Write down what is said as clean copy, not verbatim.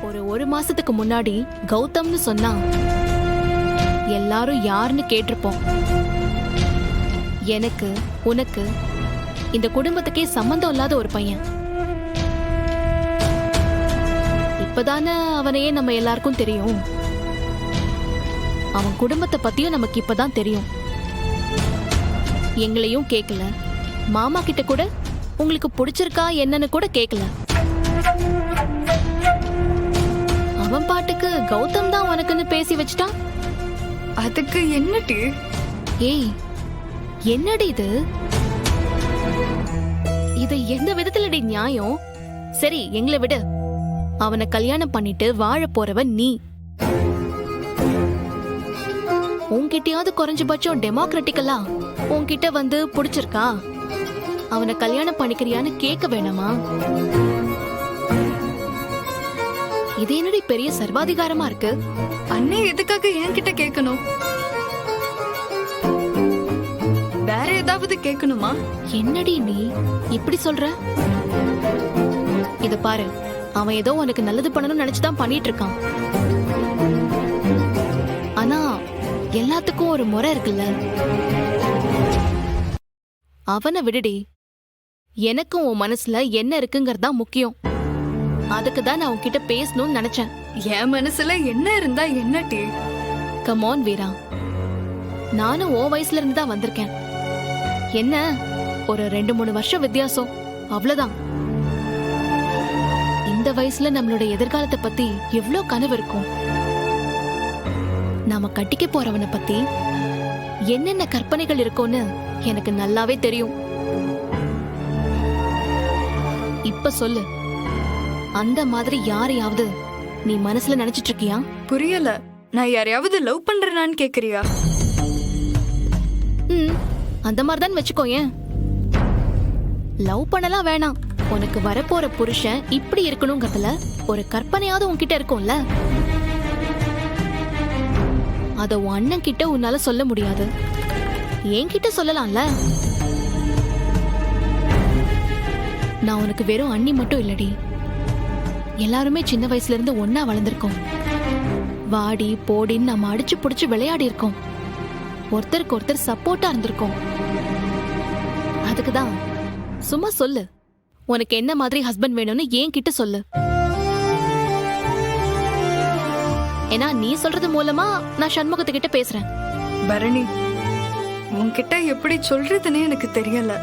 ஒரு மாசத்துக்கு முன்னாடி கௌதம்னு சொன்னா எல்லாரும் யாருன்னு கேட்டிருப்போம். எனக்கு உனக்கு இந்த குடும்பத்துக்கே சம்பந்தம் இல்லாத ஒரு பையன். இப்பதானே அவனையே நம்ம எல்லாருக்கும் தெரியும். அவன் குடும்பத்தை பத்தியும் நமக்கு இப்பதான் தெரியும். எங்களையும் கேட்கல, மாமா கிட்ட கூட உங்களுக்கு பிடிச்சிருக்கா என்னன்னு கூட கேட்கல. அவன் பாட்டுக்கு கௌதம் தான் உனக்குன்னு பேசி வச்சுட்டான். அதுக்கு என்னடி? ஏய், என்னடி இது? இது எந்த விதத்துலடி நியாயம்? சரி, எங்களை விடு. அவனை கல்யாணம் பண்ணிட்டு வாழ போறவன் நீ. உன்கிட்டயாவது குறைஞ்சபட்சம் டெமோக்ராட்டிக்கலா உன்கிட்ட வந்து பிடிச்சிருக்கா, அவனை கல்யாணம் பண்ணிக்கிறியான்னு கேட்க வேணாமா? இது என்னடி பெரிய சர்வாதிகாரமா இருக்கு? அண்ணே எதுக்காக என்கிட்ட கேட்கணும்? வேற ஏதாவது கேட்கணுமா? என்னடி நீ இப்படி சொல்ற? இத பாரு, அவன் ஏதோ உனக்கு நல்லது பண்ணணும்னு நினைச்சுதான் பண்ணிட்டு இருக்கான். ஆனா எல்லாத்துக்கும் ஒரு முறை இருக்குல்ல. அவனை விடுடி. எனக்கும் உன் மனசுல என்ன இருக்குங்கறதா முக்கியம். அதுக்கு தான் நான் உன்கிட்ட பேசணும்னு நினைச்சேன். என் மனசுல என்ன இருந்தா என்னடி? கமான் வீரா, நானும் ஓ வயசுல இருந்து தான் வந்திருக்கேன். என்ன, ஒரு 2-3 வருஷம் வித்தியாசம், அவ்வளவுதான். இந்த வயசுல நம்மளோட எதிர்காலத்தை பத்தி எவ்ளோ கனவு இருக்கும். நாம கட்டிக்க போறவனை பத்தி என்னென்ன கற்பனைகள் இருக்கும்னு எனக்கு நல்லாவே தெரியும். இப்ப சொல்லு, அந்த மாதிரி யாரையாவது நீ மனசுல நினைச்சிட்டு இருக்கியா? புரியல. நான் யாரையாவது லவ் பண்றேனான்னு கேக்குறியா? அந்த மாதிரிதான் வச்சுக்கோயேன். லவ் பண்ணலாம் வேணாம், உனக்கு வரப்போற புருஷன் இப்படி இருக்கணுங்கிறதுல ஒரு கற்பனையாவது உன்கிட்ட இருக்கும்ல. அத உன் அண்ணன் கிட்ட உன்னால சொல்ல முடியாது, என்கிட்ட சொல்லலாம்ல. நான் உனக்கு வெறும் அண்ணி மட்டும் இல்லடி, எல்லாருமே சின்ன வயசுல இருந்து ஒன்னா வளர்ந்திருக்கோம். வாடி போடின்னு நம்ம அடிச்சு புடிச்சு விளையாடி இருக்கோம். ஒருத்தருக்கு ஒருத்தர் சப்போர்ட்டா இருந்திருக்கோம். அதுக்குதான் சும்மா சொல்லு, உனக்கு என்ன மாதிரி ஹஸ்பண்ட் வேணும்னு என்கிட்ட சொல்லு. ஏன்னா நீ சொல்றது மூலமா நான் சண்முகத்துக்கிட்ட பேசுறேன். பரணி, உன்கிட்ட எப்படி சொல்றதுன்னு எனக்கு தெரியல.